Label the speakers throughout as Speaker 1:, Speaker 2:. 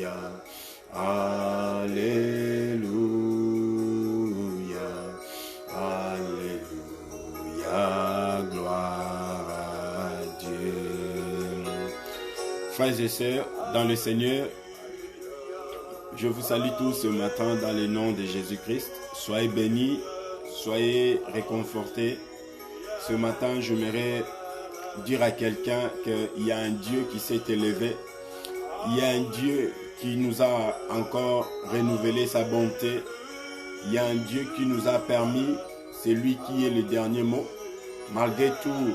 Speaker 1: Alléluia, Alléluia, gloire à Dieu. Frères et sœurs, dans le Seigneur, je vous salue tous ce matin dans le nom de Jésus-Christ. Soyez bénis, soyez réconfortés. Ce matin, j'aimerais dire à quelqu'un qu'il y a un Dieu qui s'est élevé. Il y a un Dieu qui nous a encore renouvelé sa bonté. Il y a un Dieu qui nous a permis, c'est lui qui est le dernier mot. Malgré tout,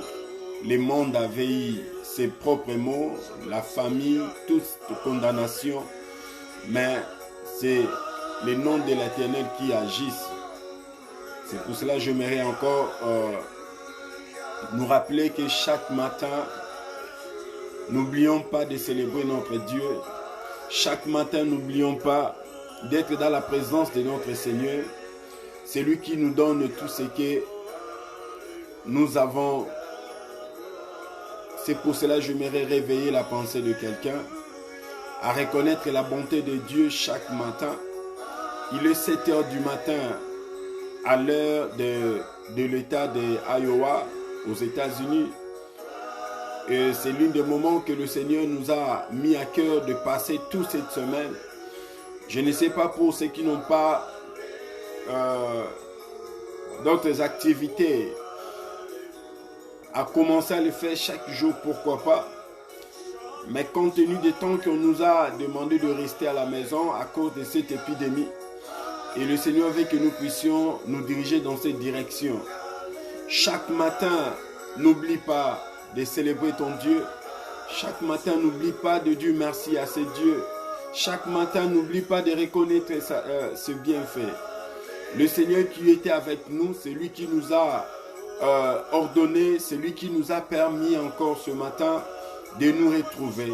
Speaker 1: le monde avait eu ses propres mots, la famille, toute condamnation. Mais c'est le nom de l'Éternel qui agisse. C'est pour cela que j'aimerais encore nous rappeler que chaque matin, n'oublions pas de célébrer notre Dieu. Chaque matin, n'oublions pas d'être dans la présence de notre Seigneur. C'est lui qui nous donne tout ce que nous avons. C'est pour cela que j'aimerais réveiller la pensée de quelqu'un à reconnaître la bonté de Dieu chaque matin. Il est 7 heures du matin à l'heure de l'État de Iowa aux États-Unis. Et c'est l'un des moments que le Seigneur nous a mis à cœur de passer toute cette semaine. Je ne sais pas pour ceux qui n'ont pas d'autres activités, à commencer à le faire chaque jour, pourquoi pas. Mais compte tenu du temps qu'on nous a demandé de rester à la maison à cause de cette épidémie, et le Seigneur veut que nous puissions nous diriger dans cette direction. Chaque matin, n'oublie pas de célébrer ton Dieu. Chaque matin, n'oublie pas de dire merci à ce Dieu. Chaque matin, n'oublie pas de reconnaître ce bienfait. Le Seigneur qui était avec nous, c'est lui qui nous a ordonné, c'est lui qui nous a permis encore ce matin de nous retrouver,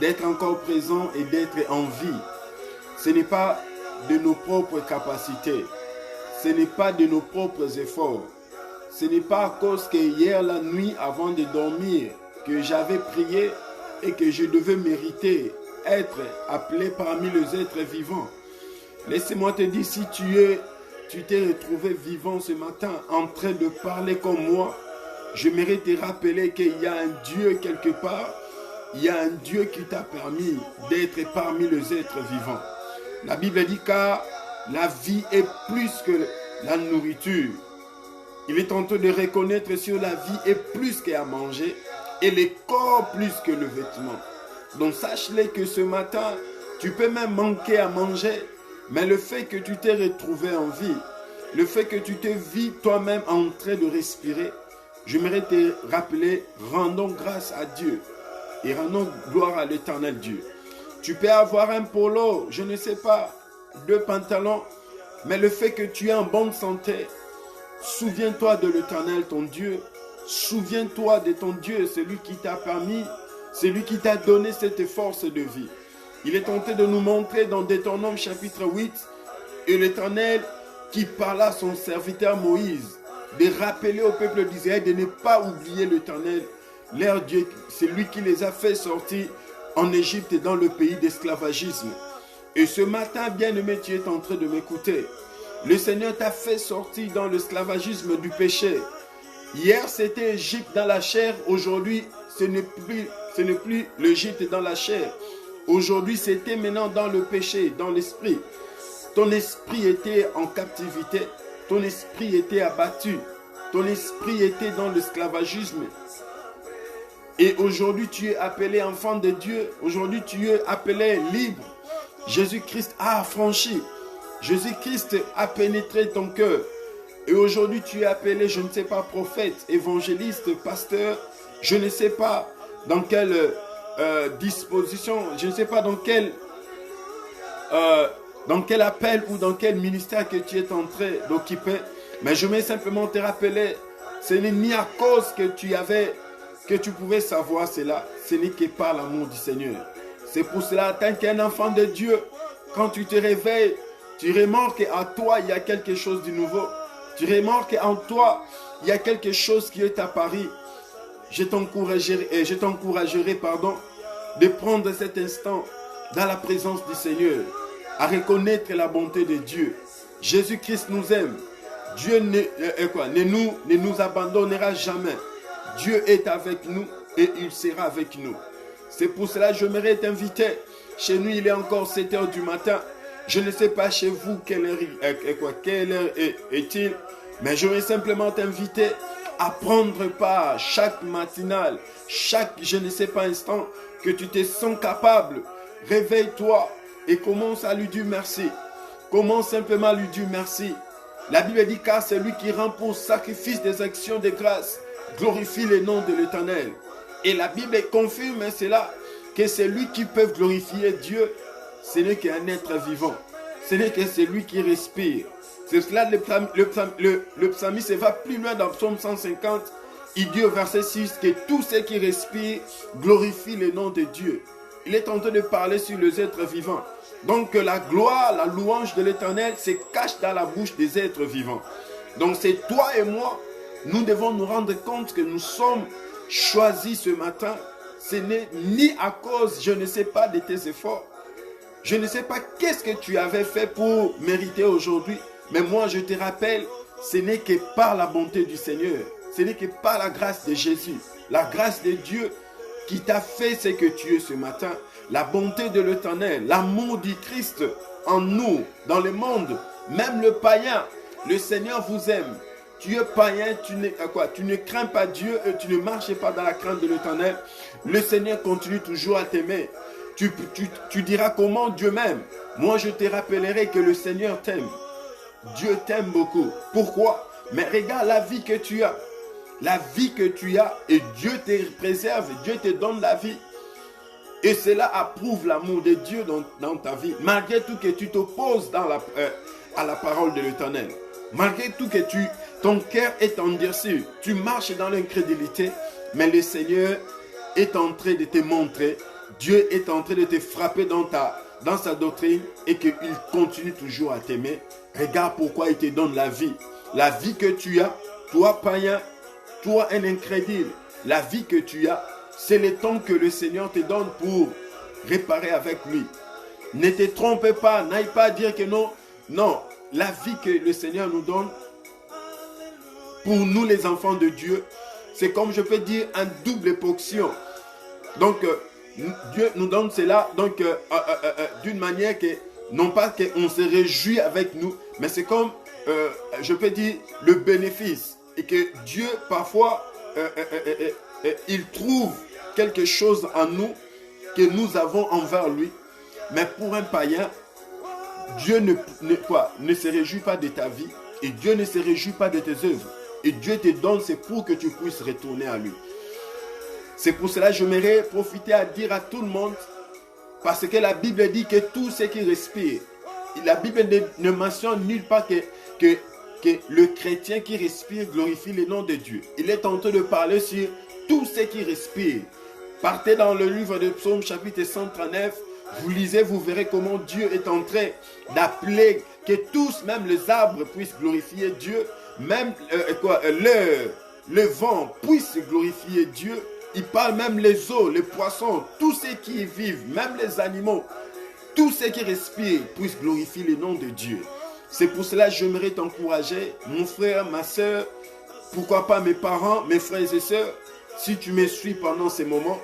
Speaker 1: d'être encore présents et d'être en vie. Ce n'est pas de nos propres capacités, ce n'est pas de nos propres efforts. Ce n'est pas à cause que hier la nuit avant de dormir que j'avais prié et que je devais mériter être appelé parmi les êtres vivants. Laisse-moi te dire, si tu t'es retrouvé vivant ce matin en train de parler comme moi, je mérite te rappeler qu'il y a un Dieu quelque part, il y a un Dieu qui t'a permis d'être parmi les êtres vivants. La Bible dit car la vie est plus que la nourriture. Il est en train de reconnaître sur la vie est plus qu'à manger et le corps plus que le vêtement. Donc sache-le que ce matin, tu peux même manquer à manger, mais le fait que tu t'es retrouvé en vie, le fait que tu t'es vu toi-même en train de respirer, j'aimerais te rappeler, rendons grâce à Dieu et rendons gloire à l'Éternel Dieu. Tu peux avoir un polo, je ne sais pas, 2 pantalons, mais le fait que tu es en bonne santé, souviens-toi de l'Éternel, ton Dieu. Souviens-toi de ton Dieu, celui qui t'a permis, celui qui t'a donné cette force de vie. Il est tenté de nous montrer dans Deutéronome chapitre 8, et l'Éternel qui parla à son serviteur Moïse, de rappeler au peuple d'Israël de ne pas oublier l'Éternel, leur Dieu, c'est lui qui les a fait sortir en Égypte dans le pays d'esclavagisme. Et ce matin, bien-aimé, tu es en train de m'écouter. Le Seigneur t'a fait sortir dans l'esclavagisme du péché. Hier, c'était l'Égypte dans la chair. Aujourd'hui, ce n'est plus l'Égypte dans la chair. Aujourd'hui, c'était maintenant dans le péché, dans l'esprit. Ton esprit était en captivité. Ton esprit était abattu. Ton esprit était dans l'esclavagisme. Et aujourd'hui, tu es appelé enfant de Dieu. Aujourd'hui, tu es appelé libre. Jésus-Christ a affranchi. Jésus-Christ a pénétré ton cœur. Et aujourd'hui, tu es appelé, je ne sais pas, prophète, évangéliste, pasteur. Je ne sais pas dans quelle disposition, je ne sais pas dans quel appel ou dans quel ministère que tu es en train d'occuper. Mais je vais simplement te rappeler, ce n'est ni à cause que tu pouvais savoir cela, ce n'est que par l'amour du Seigneur. C'est pour cela, tant qu'un enfant de Dieu, quand tu te réveilles, tu remarques en toi, il y a quelque chose de nouveau. Tu remarques en toi, il y a quelque chose qui est apparu. Je t'encouragerai, de prendre cet instant, dans la présence du Seigneur, à reconnaître la bonté de Dieu. Jésus-Christ nous aime. Dieu ne nous abandonnera jamais. Dieu est avec nous et il sera avec nous. C'est pour cela que j'aimerais t'inviter. Chez nous, il est encore 7 heures du matin. Je ne sais pas chez vous quelle heure est-il, mais je vais simplement t'inviter à prendre part chaque matinale, chaque je ne sais pas instant que tu te sens capable. Réveille-toi et commence à lui dire merci. Commence simplement à lui dire merci. La Bible dit car c'est lui qui rend pour sacrifice des actions de grâce. Glorifie le nom de l'Éternel. Et la Bible confirme cela, que c'est lui qui peut glorifier Dieu. Ce n'est qu'un être vivant. Ce n'est que celui qui respire. C'est cela le psalmiste va plus loin dans Psaume 150. Il dit au verset 6 que tous ceux qui respirent glorifient le nom de Dieu. Il est en train de parler sur les êtres vivants. Donc la gloire, la louange de l'Éternel se cache dans la bouche des êtres vivants. Donc c'est toi et moi, nous devons nous rendre compte que nous sommes choisis ce matin. Ce n'est ni à cause, je ne sais pas, de tes efforts. Je ne sais pas qu'est-ce que tu avais fait pour mériter aujourd'hui. Mais moi je te rappelle, ce n'est que par la bonté du Seigneur. Ce n'est que par la grâce de Jésus. La grâce de Dieu qui t'a fait ce que tu es ce matin. La bonté de l'Éternel, l'amour du Christ en nous, dans le monde. Même le païen, le Seigneur vous aime. Tu es païen, tu ne crains pas Dieu et tu ne marches pas dans la crainte de l'Éternel. Le Seigneur continue toujours à t'aimer. Tu diras comment Dieu m'aime. Moi je te rappellerai que le Seigneur t'aime. Dieu t'aime beaucoup. Pourquoi? Mais regarde la vie que tu as. La vie que tu as et Dieu te préserve, Dieu te donne la vie. Et cela approuve l'amour de Dieu dans ta vie. Malgré tout que tu t'opposes à la parole de l'Éternel. Malgré tout que ton cœur est endurci. Tu marches dans l'incrédulité. Mais le Seigneur est en train de te montrer. Dieu est en train de te frapper dans sa doctrine. Et qu'il continue toujours à t'aimer. Regarde pourquoi il te donne la vie. La vie que tu as, toi païen, toi un incrédule. La vie que tu as, c'est le temps que le Seigneur te donne pour réparer avec lui. Ne te trompe pas, n'aille pas dire que non. Non, la vie que le Seigneur nous donne, pour nous les enfants de Dieu, c'est comme je peux dire un double portion. Donc, Dieu nous donne cela donc d'une manière que, non pas qu'on se réjouit avec nous, mais c'est comme, je peux dire, le bénéfice. Et que Dieu, parfois, il trouve quelque chose en nous que nous avons envers lui. Mais pour un païen, Dieu ne se réjouit pas de ta vie. Et Dieu ne se réjouit pas de tes œuvres. Et Dieu te donne, c'est pour que tu puisses retourner à lui. C'est pour cela que j'aimerais profiter à dire à tout le monde, parce que la Bible dit que tout ce qui respire, la Bible ne mentionne nulle part que le chrétien qui respire glorifie le nom de Dieu. Il est en train de parler sur tout ce qui respire. Partez dans le livre de Psaume chapitre 139, vous lisez, vous verrez comment Dieu est en train d'appeler que tous, même les arbres, puissent glorifier Dieu. Même le vent puisse glorifier Dieu. Il parle même les eaux, les poissons, tous ceux qui y vivent, même les animaux, tous ceux qui respirent puissent glorifier le nom de Dieu. C'est pour cela que j'aimerais t'encourager, mon frère, ma soeur, pourquoi pas mes parents, mes frères et sœurs, si tu me suis pendant ces moments,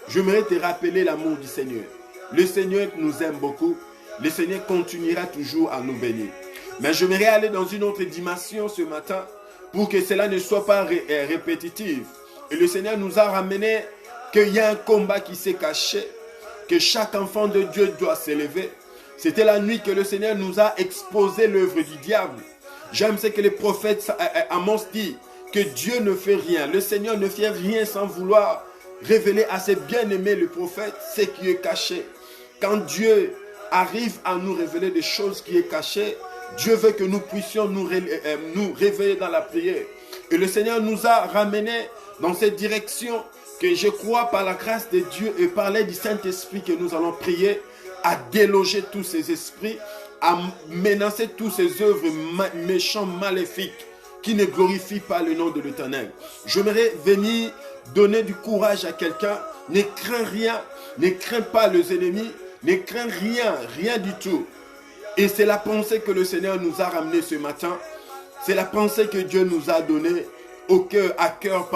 Speaker 1: j'aimerais te rappeler l'amour du Seigneur. Le Seigneur nous aime beaucoup, le Seigneur continuera toujours à nous bénir. Mais j'aimerais aller dans une autre dimension ce matin pour que cela ne soit pas répétitif. Et le Seigneur nous a ramené qu'il y a un combat qui s'est caché, que chaque enfant de Dieu doit s'élever. C'était la nuit que le Seigneur nous a exposé l'œuvre du diable. J'aime ce que le prophète Amos dit, que Dieu ne fait rien. Le Seigneur ne fait rien sans vouloir révéler à ses bien-aimés, le prophète, ce qui est caché. Quand Dieu arrive à nous révéler des choses qui sont cachées, Dieu veut que nous puissions nous réveiller dans la prière. Et le Seigneur nous a ramenés dans cette direction que je crois par la grâce de Dieu et par l'aide du Saint-Esprit que nous allons prier à déloger tous ces esprits, à menacer tous ces œuvres méchants, maléfiques qui ne glorifient pas le nom de l'Éternel. J'aimerais venir donner du courage à quelqu'un. Ne crains rien, ne crains pas les ennemis. Ne crains rien, rien du tout. Et c'est la pensée que le Seigneur nous a ramenée ce matin. C'est la pensée que Dieu nous a donnée à cœur,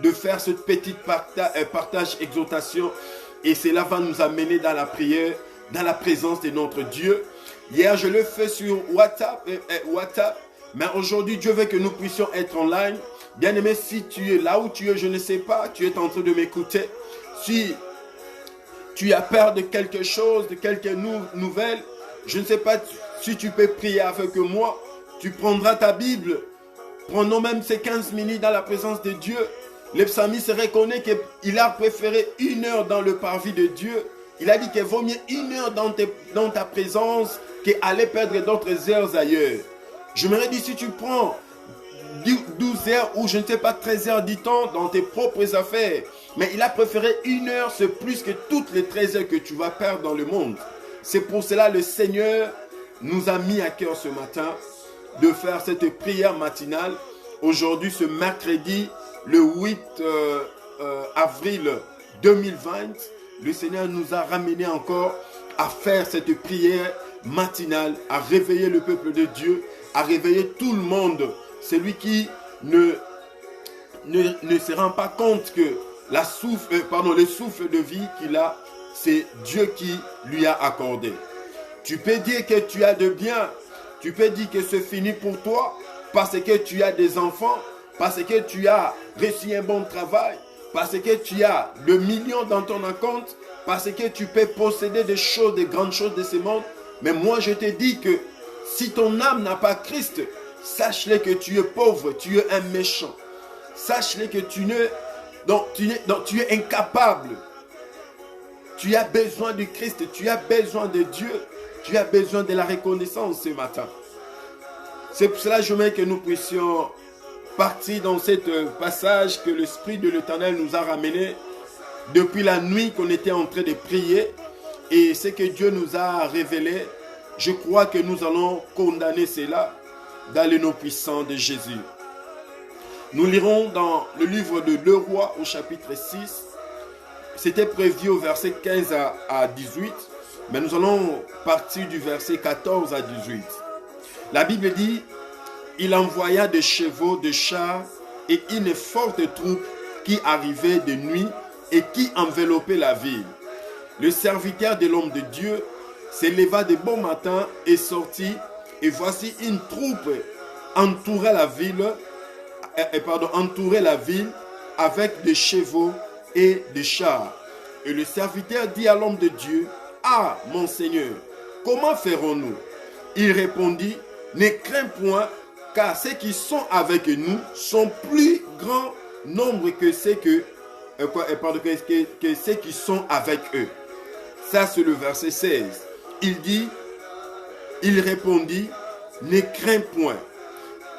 Speaker 1: de faire ce petit partage, exhortation. Et cela va nous amener dans la prière, dans la présence de notre Dieu. Hier, je le fais sur WhatsApp, mais aujourd'hui, Dieu veut que nous puissions être online. Bien-aimé, si tu es là où tu es, je ne sais pas, tu es en train de m'écouter. Si tu as peur de quelque chose, de quelques nouvelles, je ne sais pas si tu peux prier avec moi. Tu prendras ta Bible. Prenons même ces 15 minutes dans la présence de Dieu. Le psalmiste reconnaît qu'il a préféré 1 heure dans le parvis de Dieu. Il a dit qu'il vaut mieux 1 heure dans ta présence qu'aller perdre d'autres heures ailleurs. Je me dis, si tu prends 12 heures ou je ne sais pas 13 heures du temps dans tes propres affaires, mais il a préféré 1 heure, c'est plus que toutes les 13 heures que tu vas perdre dans le monde. C'est pour cela le Seigneur nous a mis à cœur ce matin de faire cette prière matinale. Aujourd'hui, ce mercredi, le 8 avril 2020, le Seigneur nous a ramené encore à faire cette prière matinale, à réveiller le peuple de Dieu, à réveiller tout le monde. Celui qui ne se rend pas compte que le souffle de vie qu'il a, c'est Dieu qui lui a accordé. Tu peux dire que tu as de bien, tu peux dire que c'est fini pour toi parce que tu as des enfants, parce que tu as reçu un bon travail, parce que tu as le million dans ton compte, parce que tu peux posséder des choses, des grandes choses de ce monde. Mais moi je te dis que si ton âme n'a pas Christ, sache-le que tu es pauvre, tu es un méchant. Sache-le que tu es incapable. Tu as besoin de Christ, tu as besoin de Dieu, tu as besoin de la reconnaissance ce matin. C'est pour cela que je veux que nous puissions partir dans ce passage que l'Esprit de l'Éternel nous a ramené depuis la nuit qu'on était en train de prier. Et ce que Dieu nous a révélé, je crois que nous allons condamner cela dans le nom puissant de Jésus. Nous lirons dans le livre de 2 Rois au chapitre 6. C'était prévu au verset 15 à 18, mais nous allons partir du verset 14 à 18. La Bible dit, il envoya des chevaux, des chars et une forte troupe qui arrivait de nuit et qui enveloppait la ville. Le serviteur de l'homme de Dieu s'éleva de bon matin et sortit, et voici une troupe entourait la ville avec des chevaux et des chars. Et le serviteur dit à l'homme de Dieu, « Ah, mon Seigneur, comment ferons-nous » Il répondit, « Ne crains point, car ceux qui sont avec nous sont plus grand nombre que ceux qui sont avec eux. » Ça, c'est le verset 16. Il répondit, « Ne crains point,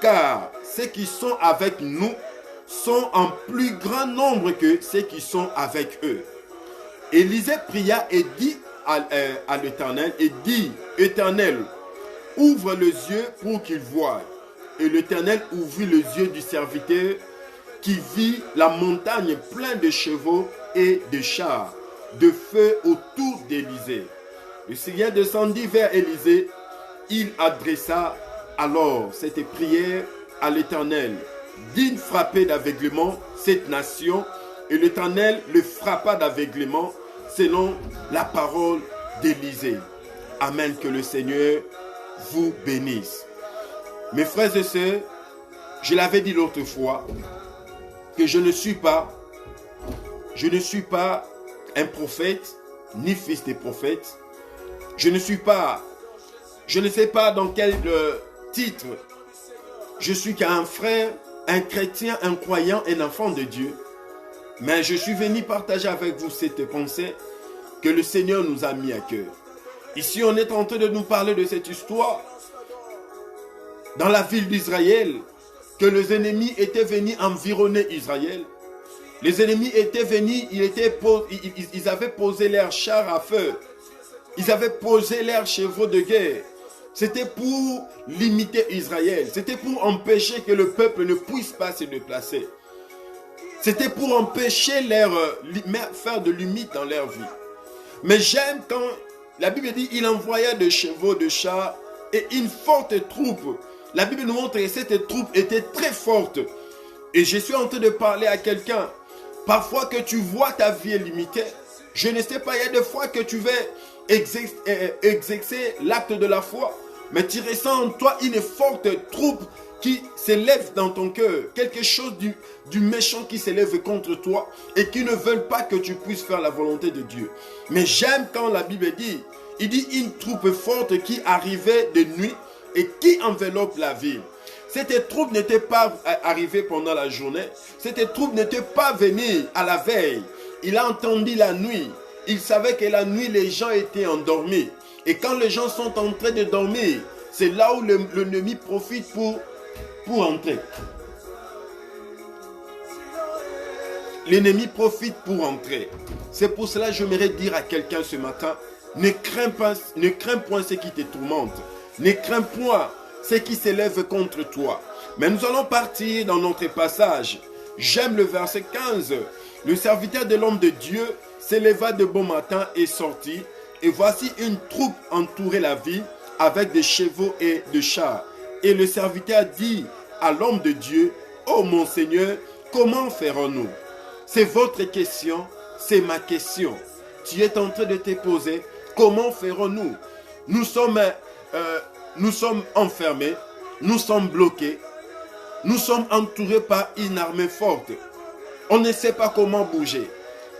Speaker 1: car ceux qui sont avec nous sont en plus grand nombre que ceux qui sont avec eux. » Élisée pria et dit à l'Éternel, Éternel, ouvre les yeux pour qu'il voie. Et l'Éternel ouvrit les yeux du serviteur qui vit la montagne pleine de chevaux et de chars, de feu autour d'Élisée. Le Seigneur descendit vers Élisée. Il adressa alors cette prière à l'Éternel. Digne frapper d'aveuglement cette nation, et l'Éternel le frappa d'aveuglement selon la parole d'Élisée. Amen, que le Seigneur vous bénisse. Mes frères et sœurs, je l'avais dit l'autre fois, que je ne suis pas un prophète, ni fils de prophète. Je ne sais pas dans quel titre. Je suis qu'un frère, un chrétien, un croyant, un enfant de Dieu. Mais je suis venu partager avec vous cette pensée que le Seigneur nous a mis à cœur. Ici, on est en train de nous parler de cette histoire dans la ville d'Israël, que les ennemis étaient venus environner Israël. Les ennemis étaient venus, ils avaient posé leurs chars à feu. Ils avaient posé leurs chevaux de guerre. C'était pour limiter Israël. C'était pour empêcher que le peuple ne puisse pas se déplacer. C'était pour empêcher faire de limite dans leur vie. Mais j'aime quand la Bible dit il envoya de chevaux, de chars et une forte troupe. La Bible nous montre que cette troupe était très forte. Et je suis en train de parler à quelqu'un. Parfois que tu vois ta vie est limitée. Je ne sais pas, il y a des fois que tu veux exercer l'acte de la foi. Mais tu ressens en toi une forte troupe qui s'élève dans ton cœur. Quelque chose du méchant qui s'élève contre toi et qui ne veulent pas que tu puisses faire la volonté de Dieu. Mais j'aime quand la Bible dit, il dit une troupe forte qui arrivait de nuit et qui enveloppe la ville. Cette troupe n'était pas arrivée pendant la journée. Cette troupe n'était pas venue à la veille. Il a entendu la nuit. Il savait que la nuit, les gens étaient endormis. Et quand les gens sont en train de dormir, c'est là où l'ennemi profite pour entrer. L'ennemi profite pour entrer. C'est pour cela que j'aimerais dire à quelqu'un ce matin, ne crains point ce qui te tourmente. Ne crains point ce qui s'élève contre toi. Mais nous allons partir dans notre passage. J'aime le verset 15. Le serviteur de l'homme de Dieu s'éleva de bon matin et sortit. Et voici une troupe entourait la ville avec des chevaux et de chars. Et le serviteur dit à l'homme de Dieu, « Oh mon Seigneur, comment ferons-nous » C'est votre question, c'est ma question. Tu es en train de te poser, comment ferons-nous? Nous sommes enfermés, nous sommes bloqués, nous sommes entourés par une armée forte. On ne sait pas comment bouger.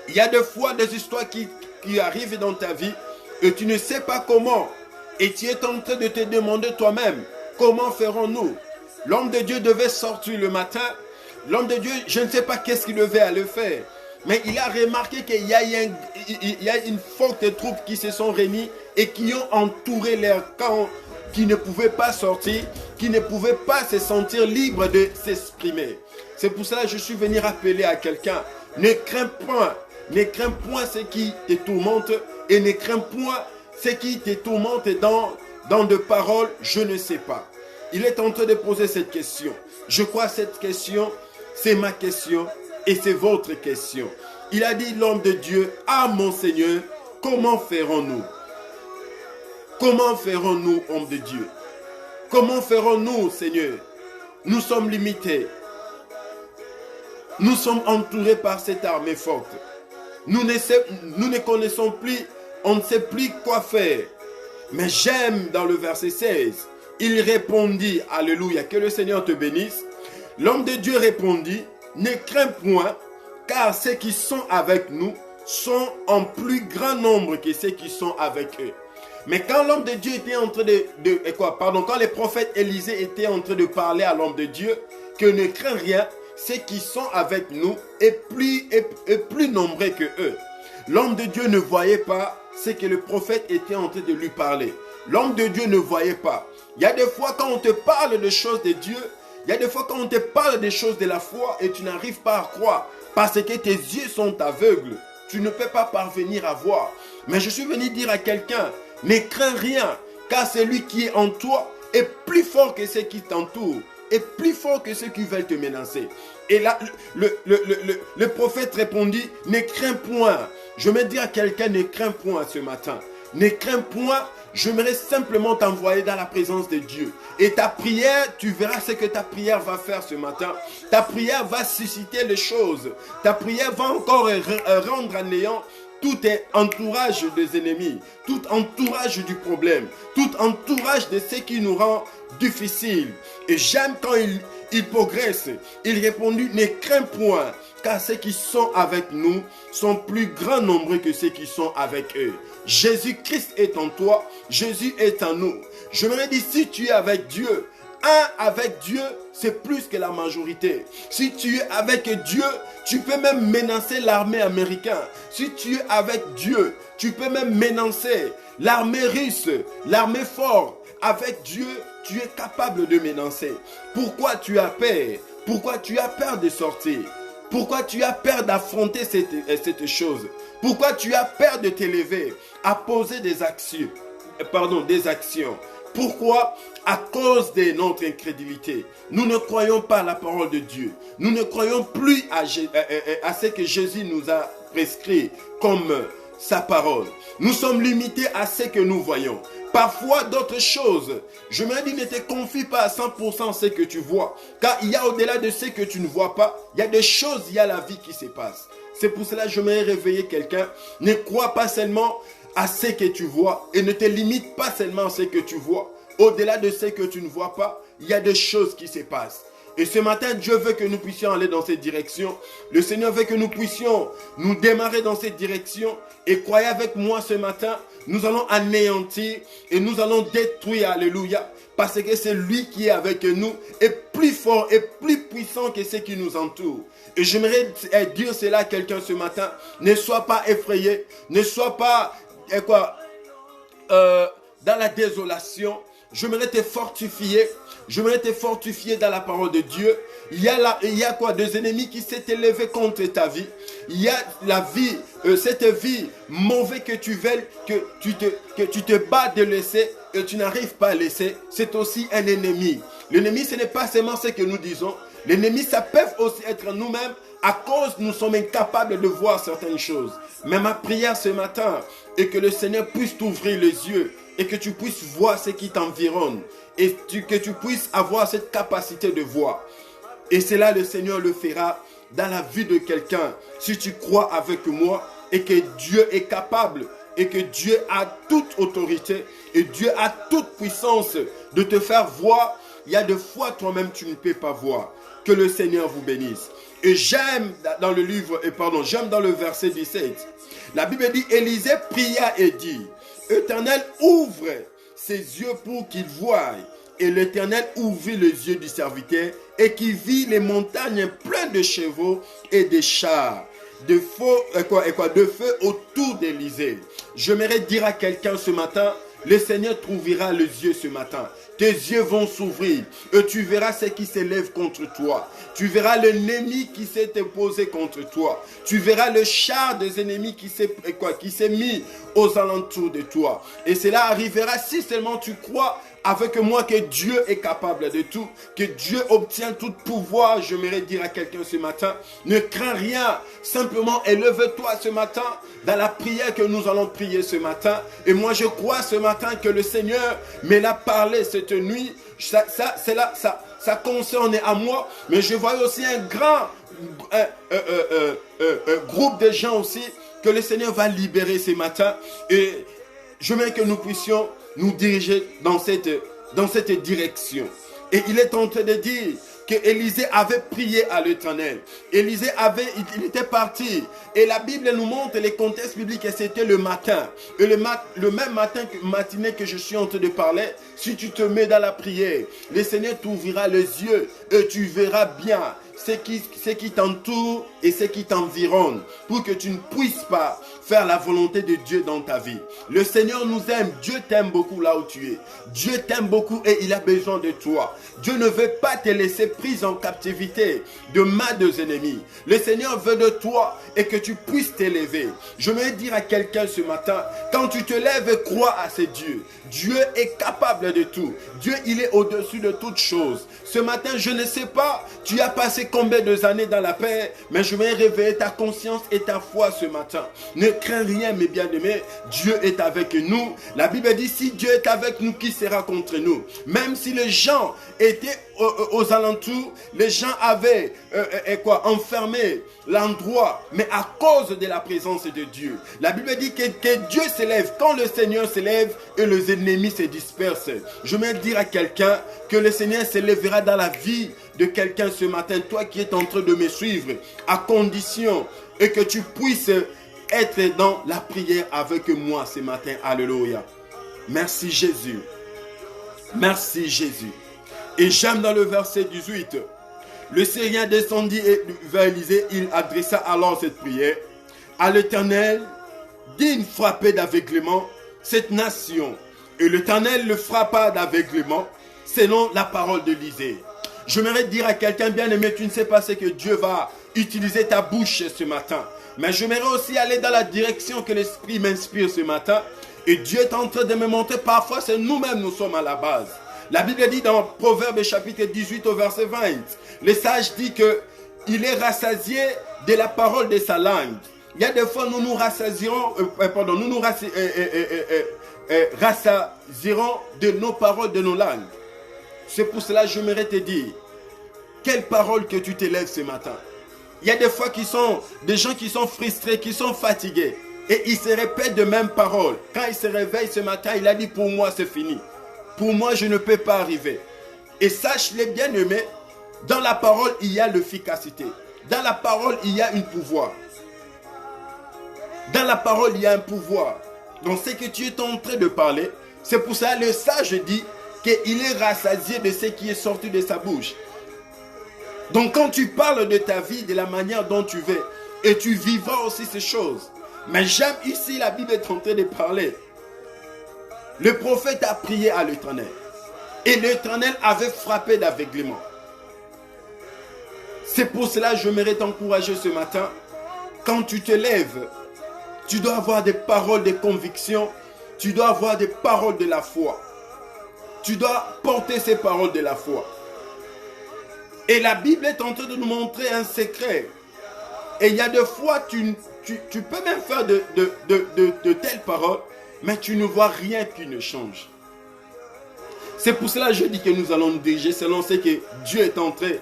Speaker 1: Il y a des fois des histoires qui arrivent dans ta vie et tu ne sais pas comment. Et tu es en train de te demander toi-même, comment ferons-nous? L'homme de Dieu devait sortir le matin. L'homme de Dieu, je ne sais pas qu'est-ce qu'il devait aller faire. Mais il a remarqué qu'il y a une forte troupe qui se sont réunis et qui ont entouré leur camp, qui ne pouvaient pas sortir, qui ne pouvaient pas se sentir libres de s'exprimer. C'est pour cela que je suis venu rappeler à quelqu'un, ne crains point ce qui te tourmente et ne crains point ce qui te tourmente dans de paroles, je ne sais pas. Il est en train de poser cette question. Je crois que cette question, c'est ma question et c'est votre question. Il a dit l'homme de Dieu, « Ah mon Seigneur, comment ferons-nous » Comment ferons-nous, homme de Dieu? Comment ferons-nous, Seigneur? Nous sommes limités. Nous sommes entourés par cette armée forte. Nous ne connaissons plus, on ne sait plus quoi faire. Mais j'aime dans le verset 16, il répondit, alléluia, que le Seigneur te bénisse. L'homme de Dieu répondit, ne crains point, car ceux qui sont avec nous sont en plus grand nombre que ceux qui sont avec eux. Mais quand l'homme de Dieu était en train quand les prophètes Élisée étaient en train de parler à l'homme de Dieu, que ne crains rien, ceux qui sont avec nous est plus nombreux que eux. L'homme de Dieu ne voyait pas ce que le prophète était en train de lui parler. L'homme de Dieu ne voyait pas. Il y a des fois quand on te parle de choses de Dieu, il y a des fois quand on te parle des choses de la foi et tu n'arrives pas à croire parce que tes yeux sont aveugles. Tu ne peux pas parvenir à voir. Mais je suis venu dire à quelqu'un, ne crains rien, car celui qui est en toi est plus fort que ceux qui t'entourent, est plus fort que ceux qui veulent te menacer. Et là, le prophète répondit, ne crains point. Je me dis à quelqu'un, ne crains point ce matin. Ne crains point, j'aimerais simplement t'envoyer dans la présence de Dieu. Et ta prière, tu verras ce que ta prière va faire ce matin. Ta prière va susciter les choses. Ta prière va encore rendre à néant tout entourage des ennemis, tout entourage du problème, tout entourage de ce qui nous rend difficile. Et j'aime quand il progresse. Il répondit, ne crains point, car ceux qui sont avec nous sont plus grand nombreux que ceux qui sont avec eux. Jésus-Christ est en toi, Jésus est en nous. Je me dis, si tu es avec Dieu, avec Dieu, c'est plus que la majorité. Si tu es avec Dieu, tu peux même menacer l'armée américaine. Si tu es avec Dieu, tu peux même menacer l'armée russe, l'armée forte. Avec Dieu, tu es capable de menacer. Pourquoi tu as peur? Pourquoi tu as peur de sortir? Pourquoi tu as peur d'affronter cette chose? Pourquoi tu as peur de t'élever à poser des actions? Pourquoi? À cause de notre incrédulité. Nous ne croyons pas à la parole de Dieu. Nous ne croyons plus à ce que Jésus nous a prescrit comme sa parole. Nous sommes limités à ce que nous voyons. Parfois d'autres choses. Je me dis, ne te confie pas à 100% ce que tu vois. Car il y a au-delà de ce que tu ne vois pas, il y a des choses, il y a la vie qui se passe. C'est pour cela que je m'ai réveillé quelqu'un. Ne crois pas seulement à ce que tu vois et ne te limite pas seulement à ce que tu vois. Au-delà de ce que tu ne vois pas, il y a des choses qui se passent. Et ce matin, Dieu veut que nous puissions aller dans cette direction. Le Seigneur veut que nous puissions nous démarrer dans cette direction. Et croyez avec moi ce matin, nous allons anéantir et nous allons détruire, alléluia. Parce que c'est lui qui est avec nous, est plus fort et plus puissant que ceux qui nous entourent. Et j'aimerais dire cela à quelqu'un ce matin. Ne sois pas effrayé, ne sois pas dans la désolation. J'aimerais te fortifier. J'aimerais te fortifier dans la parole de Dieu. Il y a quoi? Des ennemis qui s'est élevé contre ta vie. Il y a la vie, cette vie mauvaise que tu veux, que tu te bats de laisser et tu n'arrives pas à laisser. C'est aussi un ennemi. L'ennemi, ce n'est pas seulement ce que nous disons. L'ennemi, ça peut aussi être nous-mêmes à cause nous sommes incapables de voir certaines choses. Mais ma prière ce matin est que le Seigneur puisse t'ouvrir les yeux et que tu puisses voir ce qui t'environne et que tu puisses avoir cette capacité de voir. Et cela, le Seigneur le fera dans la vie de quelqu'un. Si tu crois avec moi et que Dieu est capable et que Dieu a toute autorité et Dieu a toute puissance de te faire voir, il y a des fois toi-même tu ne peux pas voir. Que le Seigneur vous bénisse. Et j'aime dans le verset 17. La Bible dit, Élisée pria et dit, Éternel, ouvre ses yeux pour qu'il voie. Et l'Éternel ouvrit les yeux du serviteur et qui vit les montagnes pleines de chevaux et de chars, de feu autour d'Élysée. J'aimerais dire à quelqu'un ce matin, le Seigneur t'ouvrira les yeux ce matin. Tes yeux vont s'ouvrir et tu verras ce qui s'élève contre toi. Tu verras l'ennemi qui s'est opposé contre toi. Tu verras le char des ennemis qui s'est mis aux alentours de toi. Et cela arrivera si seulement tu crois avec moi que Dieu est capable de tout, que Dieu obtient tout pouvoir. J'aimerais dire à quelqu'un ce matin, ne crains rien, simplement élève-toi ce matin dans la prière que nous allons prier ce matin. Et moi je crois ce matin que le Seigneur me l'a parlé cette nuit. Ça concerne à moi, mais je vois aussi un grand groupe de gens aussi que le Seigneur va libérer ce matin. Et je veux que nous puissions nous diriger dans cette direction. Et il est en train de dire que Élisée avait prié à l'Éternel. Élisée il était parti. Et la Bible nous montre les contextes bibliques et c'était le matin. Et le même matinée que je suis en train de parler, si tu te mets dans la prière, le Seigneur t'ouvrira les yeux et tu verras bien ce qui t'entoure et ce qui t'environne pour que tu ne puisses pas faire la volonté de Dieu dans ta vie. Le Seigneur nous aime. Dieu t'aime beaucoup là où tu es. Dieu t'aime beaucoup et il a besoin de toi. Dieu ne veut pas te laisser prise en captivité de main des ennemis. Le Seigneur veut de toi et que tu puisses t'élever. Je veux dire à quelqu'un ce matin, quand tu te lèves, crois à ce Dieu. Dieu est capable de tout. Dieu, il est au-dessus de toutes choses. Ce matin, je ne sais pas, tu as passé combien d'années dans la paix, mais je vais réveiller ta conscience et ta foi ce matin. Ne crains rien, mes bien-aimés. Dieu est avec nous. La Bible dit, si Dieu est avec nous, qui sera contre nous? Même si les gens étaient aux alentours, les gens avaient enfermé l'endroit, mais à cause de la présence de Dieu. La Bible dit que Dieu s'élève quand le Seigneur s'élève et les ennemis se dispersent. Je vais dire à quelqu'un que le Seigneur s'élèvera dans la vie de quelqu'un ce matin, toi qui es en train de me suivre, à condition et que tu puisses être dans la prière avec moi ce matin. Alléluia. Merci Jésus. Merci Jésus. Et j'aime dans le verset 18. Le Seigneur descendit vers Élisée, il adressa alors cette prière à l'Éternel, digne frappé d'aveuglement cette nation. Et l'Éternel le frappa d'aveuglement selon la parole d'Élisée. J'aimerais dire à quelqu'un, bien aimé, tu ne sais pas ce que Dieu va utiliser ta bouche ce matin. Mais j'aimerais aussi aller dans la direction que l'Esprit m'inspire ce matin. Et Dieu est en train de me montrer, parfois c'est nous-mêmes, nous sommes à la base. La Bible dit dans Proverbe chapitre 18 au verset 20, le sage dit qu'il est rassasié de la parole de sa langue Il y a des fois, nous nous rassasierons, rassasierons de nos paroles, de nos langues. C'est pour cela que j'aimerais te dire, quelle parole que tu t'élèves ce matin. Il y a des fois des gens qui sont frustrés, qui sont fatigués. Et ils se répètent de mêmes paroles. Quand ils se réveillent ce matin, il a dit, pour moi c'est fini. Pour moi je ne peux pas arriver. Et sache-les bien aimés, dans la parole il y a l'efficacité. Dans la parole il y a un pouvoir. Dans la parole il y a un pouvoir. Donc ce que tu es en train de parler, c'est pour ça que le sage dit qu'il est rassasié de ce qui est sorti de sa bouche. Donc quand tu parles de ta vie, de la manière dont tu veux, et tu vivras aussi ces choses. Mais j'aime ici, la Bible est en train de parler. Le prophète a prié à l'Éternel. Et l'Éternel avait frappé d'aveuglement. C'est pour cela que j'aimerais t'encourager ce matin. Quand tu te lèves, tu dois avoir des paroles de conviction. Tu dois avoir des paroles de la foi. Tu dois porter ces paroles de la foi. Et la Bible est en train de nous montrer un secret. Et il y a des fois, tu peux même faire de telles paroles, mais tu ne vois rien qui ne change. C'est pour cela que je dis que nous allons nous diriger selon ce que Dieu est en train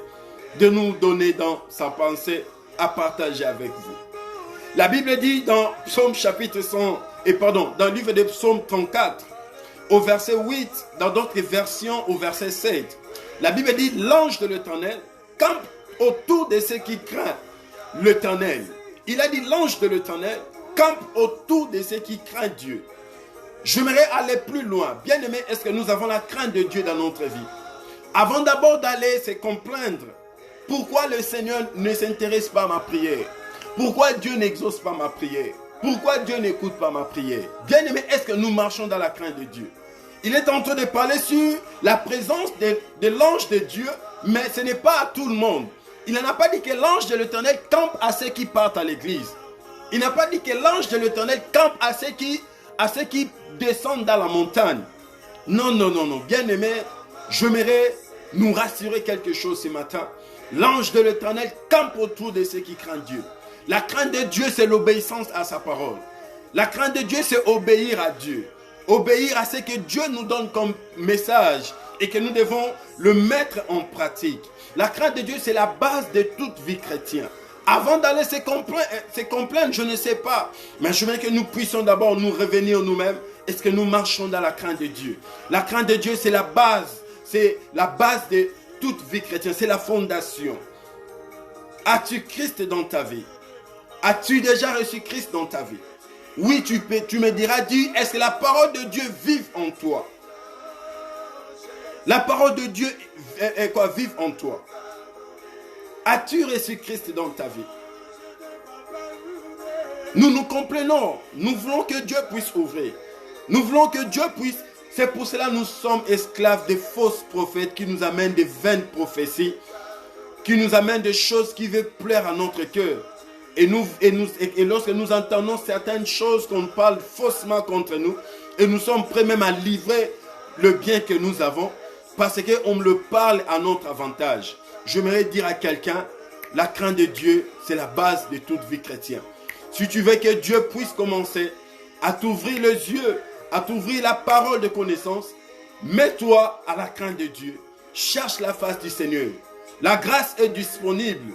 Speaker 1: de nous donner dans sa pensée à partager avec vous. La Bible dit dans Psaume chapitre 100, dans le livre de Psaume 34, au verset 8, dans d'autres versions au verset 7, la Bible dit, l'ange de l'Éternel campe autour de ceux qui craignent l'Éternel. Il a dit, l'ange de l'Éternel campe autour de ceux qui craignent Dieu. J'aimerais aller plus loin. Bien aimé, est-ce que nous avons la crainte de Dieu dans notre vie? Avant d'abord d'aller se complaindre, pourquoi le Seigneur ne s'intéresse pas à ma prière? Pourquoi Dieu n'exauce pas ma prière? Pourquoi Dieu n'écoute pas ma prière? Bien aimé, est-ce que nous marchons dans la crainte de Dieu? Il est en train de parler sur la présence de l'ange de Dieu, mais ce n'est pas à tout le monde. Il n'a pas dit que l'ange de l'Éternel campe à ceux qui partent à l'église. Il n'a pas dit que l'ange de l'Éternel campe à ceux qui descendent dans la montagne. Non, non, non, non. Bien aimé, j'aimerais nous rassurer quelque chose ce matin. L'ange de l'Éternel campe autour de ceux qui craignent Dieu. La crainte de Dieu, c'est l'obéissance à sa parole. La crainte de Dieu, c'est obéir à Dieu. Obéir à ce que Dieu nous donne comme message et que nous devons le mettre en pratique. La crainte de Dieu, c'est la base de toute vie chrétienne. Avant d'aller se complaindre, je ne sais pas. Mais je veux que nous puissions d'abord nous revenir nous-mêmes. Est-ce que nous marchons dans la crainte de Dieu? La crainte de Dieu, c'est la base. C'est la base de toute vie chrétienne. C'est la fondation. As-tu Christ dans ta vie? As-tu déjà reçu Christ dans ta vie? Oui, tu me diras, dis, est-ce que la parole de Dieu vive en toi? La parole de Dieu est quoi? Vive en toi. As-tu reçu Christ dans ta vie? Nous nous complaisons. Nous voulons que Dieu puisse ouvrir. Nous voulons que Dieu puisse. C'est pour cela que nous sommes esclaves des fausses prophètes qui nous amènent des vaines prophéties, qui nous amènent des choses qui veulent plaire à notre cœur. Et lorsque nous entendons certaines choses qu'on parle faussement contre nous, et nous sommes prêts même à livrer le bien que nous avons, parce qu'on me le parle à notre avantage. J'aimerais dire à quelqu'un, la crainte de Dieu, c'est la base de toute vie chrétienne. Si tu veux que Dieu puisse commencer à t'ouvrir les yeux, à t'ouvrir la parole de connaissance, mets-toi à la crainte de Dieu. Cherche la face du Seigneur. La grâce est disponible.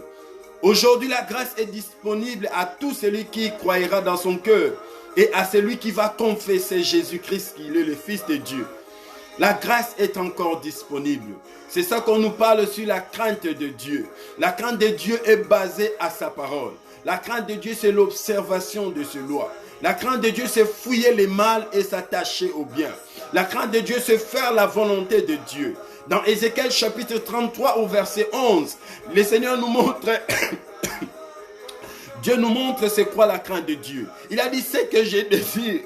Speaker 1: Aujourd'hui, la grâce est disponible à tout celui qui croira dans son cœur et à celui qui va confesser Jésus-Christ qu'il est le Fils de Dieu. La grâce est encore disponible. C'est ça qu'on nous parle sur la crainte de Dieu. La crainte de Dieu est basée à sa parole. La crainte de Dieu, c'est l'observation de ses lois. La crainte de Dieu, c'est fouiller les mal et s'attacher au bien. La crainte de Dieu, c'est faire la volonté de Dieu. Dans Ézéchiel chapitre 33 au verset 11, le Seigneur nous montre, Dieu nous montre c'est quoi la crainte de Dieu. Il a dit, c'est que je désire.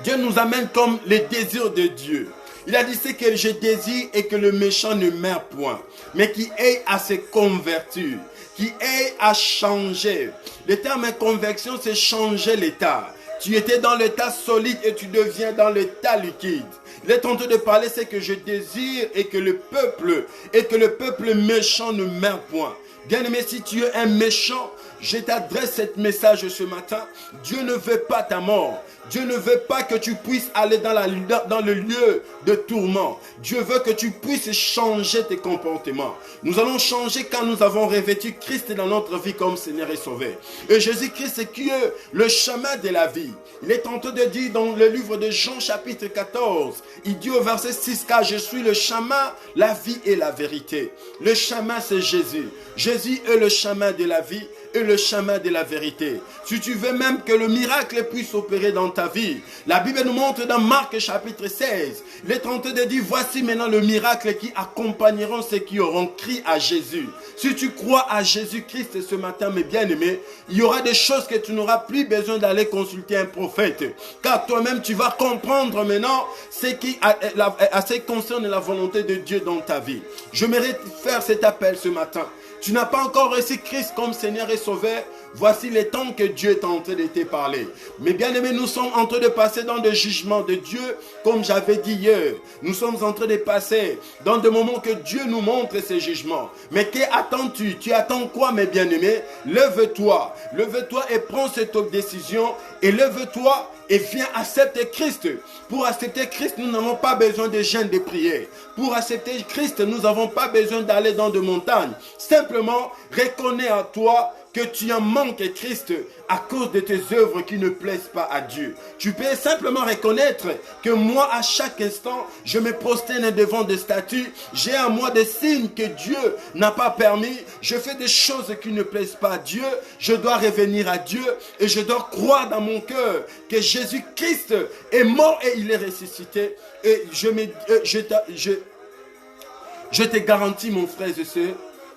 Speaker 1: Dieu nous amène comme les désirs de Dieu. Il a dit, c'est que je désire et que le méchant ne meurt point, mais qui ait à se convertir, qui ait à changer. Le terme conversion, c'est changer l'état. Tu étais dans l'état solide et tu deviens dans l'état liquide. Il est en train de parler, c'est que je désire et que le peuple méchant ne meurt point. Bien-aimé, si tu es un méchant, je t'adresse ce message ce matin. Dieu ne veut pas ta mort. Dieu ne veut pas que tu puisses aller dans le lieu de tourment. Dieu veut que tu puisses changer tes comportements. Nous allons changer quand nous avons revêtu Christ dans notre vie comme Seigneur et Sauveur. Et Jésus-Christ qui est le chemin de la vie. Il est en train de dire dans le livre de Jean chapitre 14, il dit au verset 6, car je suis le chemin, la vie et la vérité. Le chemin c'est Jésus. Jésus est le chemin de la vie et le chemin de la vérité. Si tu veux même que le miracle puisse opérer dans ta vie, la Bible nous montre dans Marc chapitre 16, il est en train de dire, voici maintenant le miracle qui accompagneront ceux qui auront crié à Jésus. Si tu crois à Jésus-Christ ce matin, mes bien-aimés, il y aura des choses que tu n'auras plus besoin d'aller consulter un prophète. Car toi-même, tu vas comprendre maintenant ce qui concerne la volonté de Dieu dans ta vie. Je mérite faire cet appel ce matin. Tu n'as pas encore reçu Christ comme Seigneur et Sauveur. Voici les temps que Dieu est en train de te parler. Mais bien aimés, nous sommes en train de passer dans le jugement de Dieu, comme j'avais dit hier. Nous sommes en train de passer dans des moments que Dieu nous montre ces jugements. Mais qu'attends-tu? Tu attends quoi, mes bien-aimés? Lève-toi et prends cette décision. Et lève-toi et viens accepter Christ. Pour accepter Christ, nous n'avons pas besoin de jeûne, de prière. Pour accepter Christ, nous n'avons pas besoin d'aller dans des montagnes. Simplement, reconnais à toi que tu en manques Christ à cause de tes œuvres qui ne plaisent pas à Dieu. Tu peux simplement reconnaître que moi, à chaque instant, je me prosterne devant des statues. J'ai en moi des signes que Dieu n'a pas permis. Je fais des choses qui ne plaisent pas à Dieu. Je dois revenir à Dieu et je dois croire dans mon cœur que Jésus-Christ est mort et il est ressuscité. Et je te garantis, mon frère et soeur,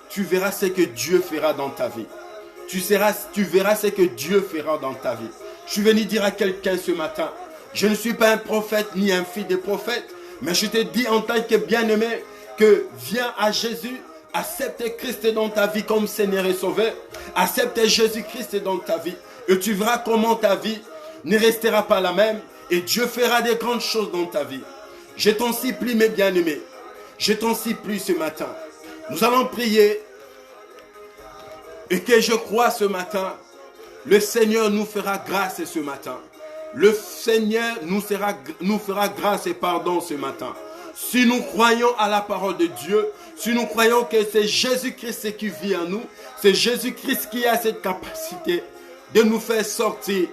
Speaker 1: tu verras ce que Dieu fera dans ta vie. Tu verras ce que Dieu fera dans ta vie. Je suis venu dire à quelqu'un ce matin, je ne suis pas un prophète ni un fils de prophète, mais je te dis en tant que bien-aimé que viens à Jésus, accepte Christ dans ta vie comme Seigneur et Sauveur, accepte Jésus-Christ dans ta vie et tu verras comment ta vie ne restera pas la même et Dieu fera des grandes choses dans ta vie. Je t'en supplie, mes bien-aimés, je t'en supplie ce matin. Nous allons prier. Et que je crois ce matin, le Seigneur nous fera grâce ce matin. Le Seigneur nous fera grâce et pardon ce matin. Si nous croyons à la parole de Dieu, si nous croyons que c'est Jésus-Christ qui vit en nous, c'est Jésus-Christ qui a cette capacité de nous faire sortir.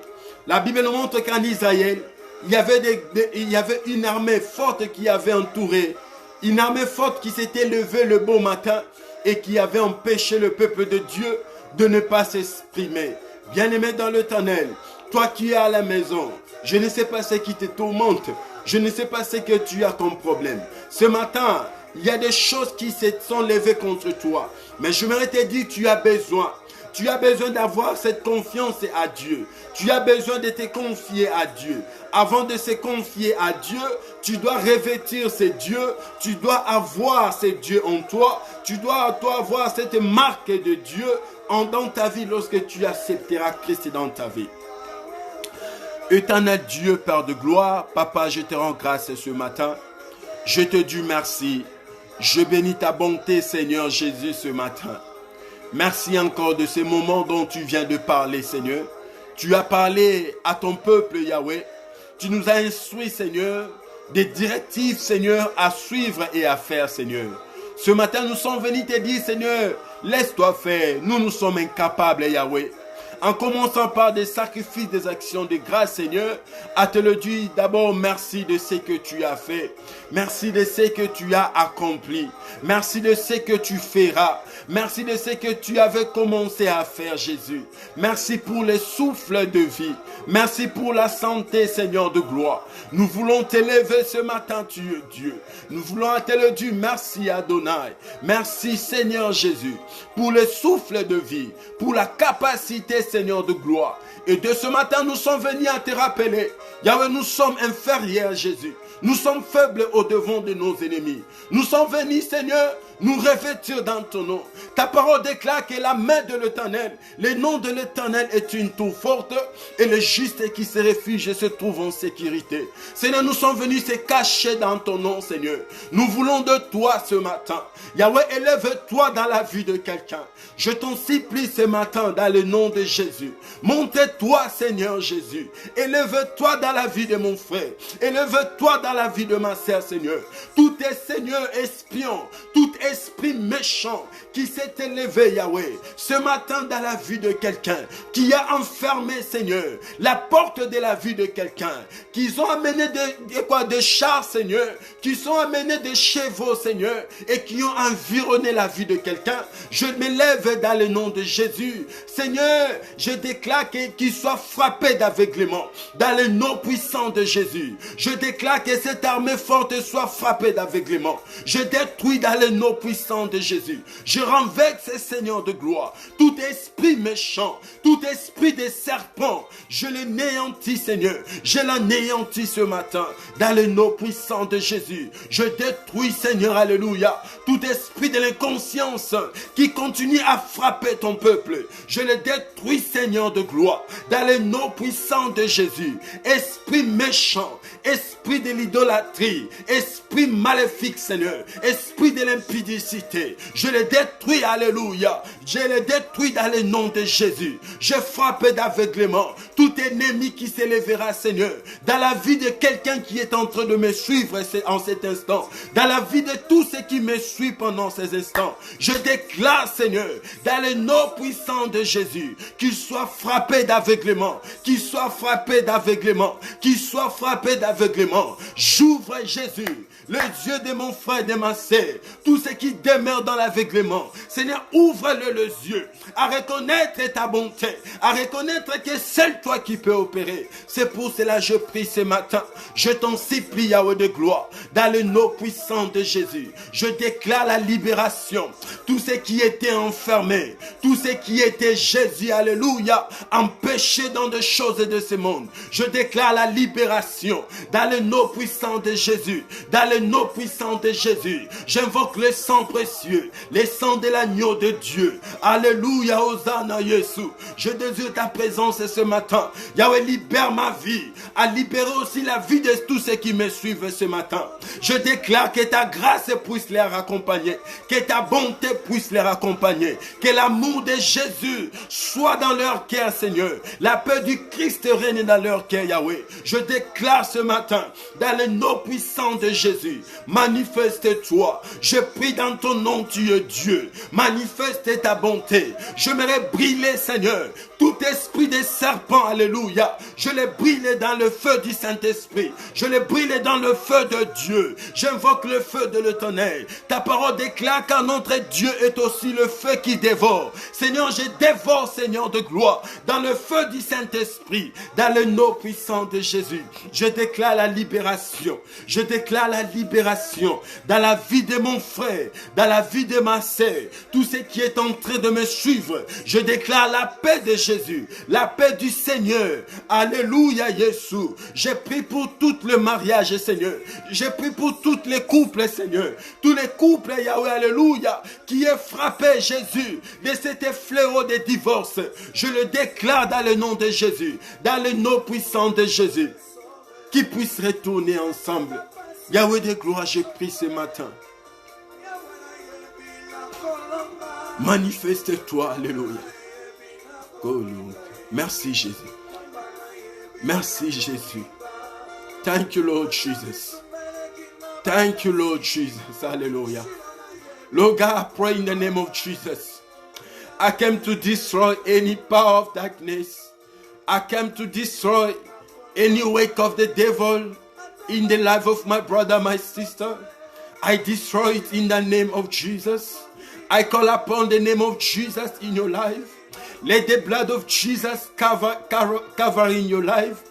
Speaker 1: La Bible nous montre qu'en Israël, il y avait une armée forte qui avait entouré, une armée forte qui s'était levée le beau matin et qui avait empêché le peuple de Dieu de ne pas s'exprimer. Bien-aimé dans l'Éternel, toi qui es à la maison, je ne sais pas ce qui te tourmente, je ne sais pas ce que tu as comme problème. Ce matin, il y a des choses qui se sont levées contre toi. Mais je voudrais te dire, tu as besoin d'avoir cette confiance à Dieu. Tu as besoin de te confier à Dieu. Avant de se confier à Dieu, tu dois revêtir ce Dieu. Tu dois avoir ce Dieu en toi. Tu dois avoir cette marque de Dieu dans ta vie lorsque tu accepteras Christ dans ta vie. Éternel Dieu, Père de gloire, Papa, je te rends grâce ce matin. Je te dis merci. Je bénis ta bonté, Seigneur Jésus, ce matin. Merci encore de ces moments dont tu viens de parler, Seigneur. Tu as parlé à ton peuple, Yahweh. Tu nous as instruit, Seigneur, des directives, Seigneur, à suivre et à faire, Seigneur. Ce matin, nous sommes venus te dire, Seigneur, laisse-toi faire. Nous sommes incapables, Yahweh. En commençant par des sacrifices, des actions de grâce, Seigneur, à te le dire d'abord, merci de ce que tu as fait. Merci de ce que tu as accompli. Merci de ce que tu feras. Merci de ce que tu avais commencé à faire, Jésus. Merci pour le souffle de vie. Merci pour la santé, Seigneur de gloire. Nous voulons t'élever ce matin, tu es Dieu. Nous voulons te le dire, merci Adonai. Merci, Seigneur Jésus, pour le souffle de vie, pour la capacité, Seigneur de gloire. Et de ce matin, nous sommes venus à te rappeler, Yahweh, nous sommes inférieurs, Jésus. Nous sommes faibles au devant de nos ennemis. Nous sommes venus, Seigneur, nous revêtir dans ton nom. Ta parole déclare que la main de l'Éternel, le nom de l'Éternel est une tour forte et le juste qui se réfugie se trouve en sécurité. Seigneur, nous sommes venus se cacher dans ton nom, Seigneur. Nous voulons de toi ce matin. Yahweh, élève-toi dans la vie de quelqu'un. Je t'en supplie ce matin dans le nom de Jésus. Monte-toi, Seigneur Jésus. Élève-toi dans la vie de mon frère. Élève-toi dans la vie de ma sœur, Seigneur. Tout est, Seigneur, espion, tout esprit méchant qui s'est élevé, Yahweh, ce matin dans la vie de quelqu'un, qui a enfermé, Seigneur, la porte de la vie de quelqu'un, qui ont amené des chars, Seigneur, qui ont amené des chevaux, Seigneur, et qui ont environné la vie de quelqu'un. Je m'élève dans le nom de Jésus. Seigneur, je déclare qu'il soit frappé d'aveuglement dans le nom puissant de Jésus. Je déclare que cette armée forte soit frappée d'aveuglement. Je détruis dans le nom puissant de Jésus. Je renverse, Seigneur de gloire, tout esprit méchant, tout esprit de serpent. Je l'anéantis, Seigneur. Je l'anéantis ce matin dans le nom puissant de Jésus. Je détruis, Seigneur, alléluia, tout esprit de l'inconscience qui continue à frapper ton peuple. Je le détruis, Seigneur de gloire, dans le nom puissant de Jésus. Esprit méchant, esprit de l'idolâtrie, esprit maléfique, Seigneur, esprit de l'impudicité, je le détruis, alléluia. Je le détruis dans le nom de Jésus. Je frappe d'aveuglement tout ennemi qui s'élèvera, Seigneur, dans la vie de quelqu'un qui est en train de me suivre en cet instant, dans la vie de tous ceux qui me suivent pendant ces instants. Je déclare, Seigneur, dans le nom puissant de Jésus, qu'il soit frappé d'aveuglement, qu'il soit frappé d'aveuglement, qu'il soit frappé d'aveuglement. J'ouvre, Jésus, le Dieu de mon frère et de ma sœur, tous ceux qui demeurent dans l'aveuglement. Seigneur, ouvre-le les yeux à reconnaître ta bonté, à reconnaître que seul toi qui peux opérer. C'est pour cela que je prie ce matin. Je t'en supplie, Yahweh de gloire, dans le nom puissant de Jésus. Je déclare la libération. Tous ceux qui étaient enfermés, tous ceux qui étaient, Jésus, alléluia, empêchés dans des choses de ce monde. Je déclare la libération dans le nom puissant de Jésus. Dans le nom puissant de Jésus, j'invoque le sang précieux, le sang de l'agneau de Dieu. Alléluia, Hosanna, Jésus. Je désire ta présence ce matin. Yahweh, libère ma vie, à libérer aussi la vie de tous ceux qui me suivent ce matin. Je déclare que ta grâce puisse les accompagner, que ta bonté puisse les accompagner, que l'amour de Jésus soit dans leur cœur, Seigneur. La paix du Christ règne dans leur cœur, Yahweh. Je déclare ce matin, dans le nom puissant de Jésus, manifeste-toi. Je prie dans ton nom, tu es Dieu. Manifeste ta bonté. Je m'aimerais brûler, Seigneur, tout esprit de serpent, alléluia. Je les brûle dans le feu du Saint-Esprit. Je les brûle dans le feu de Dieu. J'invoque le feu de l'Éternel. Ta parole déclare qu'un notre Dieu est aussi le feu qui dévore. Seigneur, je dévore, Seigneur de gloire, dans le feu du Saint-Esprit, dans le nom puissant de Jésus. Je déclare la libération. Je déclare la libération dans la vie de mon frère, dans la vie de ma sœur, tout ce qui est en train de me suivre. Je déclare la paix de Jésus, la paix du Seigneur. Alléluia, Jésus. Je prie pour tout le mariage, Seigneur. Je prie pour tous les couples, Seigneur. Tous les couples, Yahweh, alléluia, qui est frappé, Jésus, de cet fléau de divorce. Je le déclare dans le nom de Jésus, dans le nom puissant de Jésus, qu'ils puissent retourner ensemble. Yahweh de gloire, je prie ce matin. Manifeste-toi, alléluia. Merci Jésus. Merci Jésus. Thank you, Lord Jesus. Thank you, Lord Jesus. Hallelujah. Lord God, I pray in the name of Jesus. I came to destroy any power of darkness. I came to destroy any work of the devil in the life of my brother, my sister. I destroy it in the name of Jesus. I call upon the name of Jesus in your life. Let the blood of Jesus cover in your life.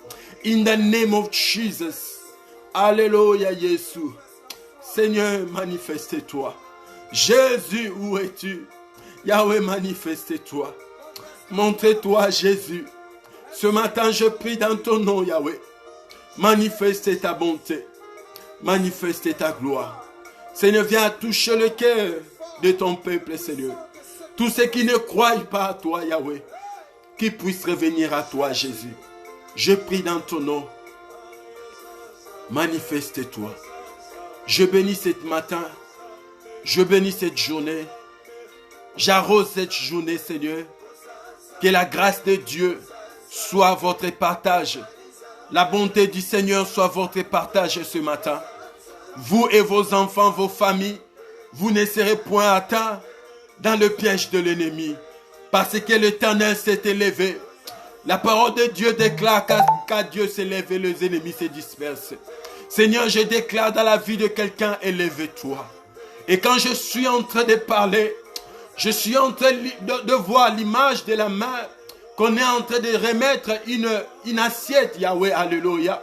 Speaker 1: In the name of Jesus. Alléluia, Jésus. Seigneur, manifeste-toi. Jésus, où es-tu? Yahweh, manifeste-toi. Montre-toi, Jésus. Ce matin, je prie dans ton nom, Yahweh. Manifeste ta bonté. Manifeste ta gloire. Seigneur, viens toucher le cœur de ton peuple, Seigneur. Tous ceux qui ne croient pas à toi, Yahweh, qui puissent revenir à toi, Jésus. Je prie dans ton nom. Manifeste-toi. Je bénis ce matin. Je bénis cette journée. J'arrose cette journée, Seigneur. Que la grâce de Dieu soit votre partage. La bonté du Seigneur soit votre partage ce matin. Vous et vos enfants, vos familles, vous ne serez point atteints dans le piège de l'ennemi. Parce que l'Éternel s'est élevé. La parole de Dieu déclare qu'à Dieu s'est élevé, les ennemis se dispersent. Seigneur, je déclare dans la vie de quelqu'un, élève-toi. Et quand je suis en train de parler, je suis en train de voir l'image de la main qu'on est en train de remettre une assiette, Yahweh, alléluia.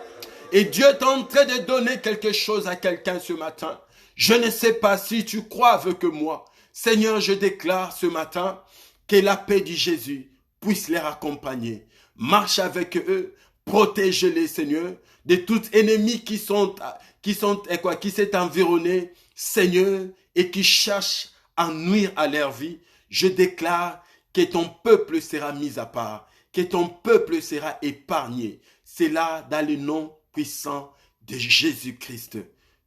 Speaker 1: Et Dieu est en train de donner quelque chose à quelqu'un ce matin. Je ne sais pas si tu crois avec moi. Seigneur, je déclare ce matin que la paix de Jésus puisse les accompagner. Marche avec eux, protège-les, Seigneur, de tout ennemi qui s'est environné, Seigneur, et qui cherche à nuire à leur vie. Je déclare que ton peuple sera mis à part, que ton peuple sera épargné. C'est là dans le nom puissant de Jésus-Christ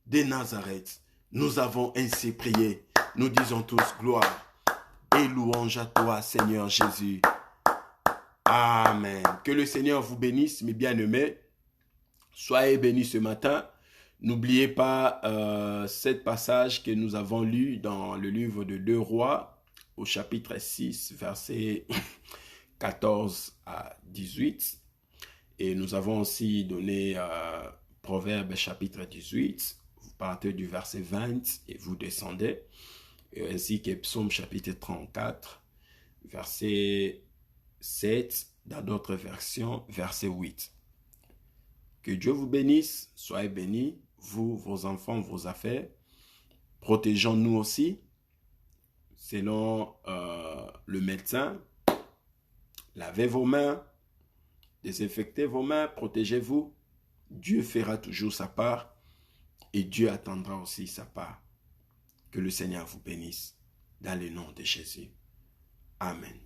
Speaker 1: de Nazareth. Nous avons ainsi prié. Nous disons tous gloire et louange à toi, Seigneur Jésus. Amen. Que le Seigneur vous bénisse, mes bien-aimés. Soyez bénis ce matin. N'oubliez pas ce passage que nous avons lu dans le livre de 2 Rois, au chapitre 6, versets 14 à 18. Et nous avons aussi donné Proverbe chapitre 18. Vous partez du verset 20 et vous descendez. Et ainsi que Psaume chapitre 34, verset 7, dans d'autres versions, verset 8. Que Dieu vous bénisse, soyez bénis, vous, vos enfants, vos affaires. Protégeons-nous aussi, selon le médecin. Lavez vos mains, désinfectez vos mains, protégez-vous. Dieu fera toujours sa part et Dieu attendra aussi sa part. Que le Seigneur vous bénisse dans le nom de Jésus. Amen.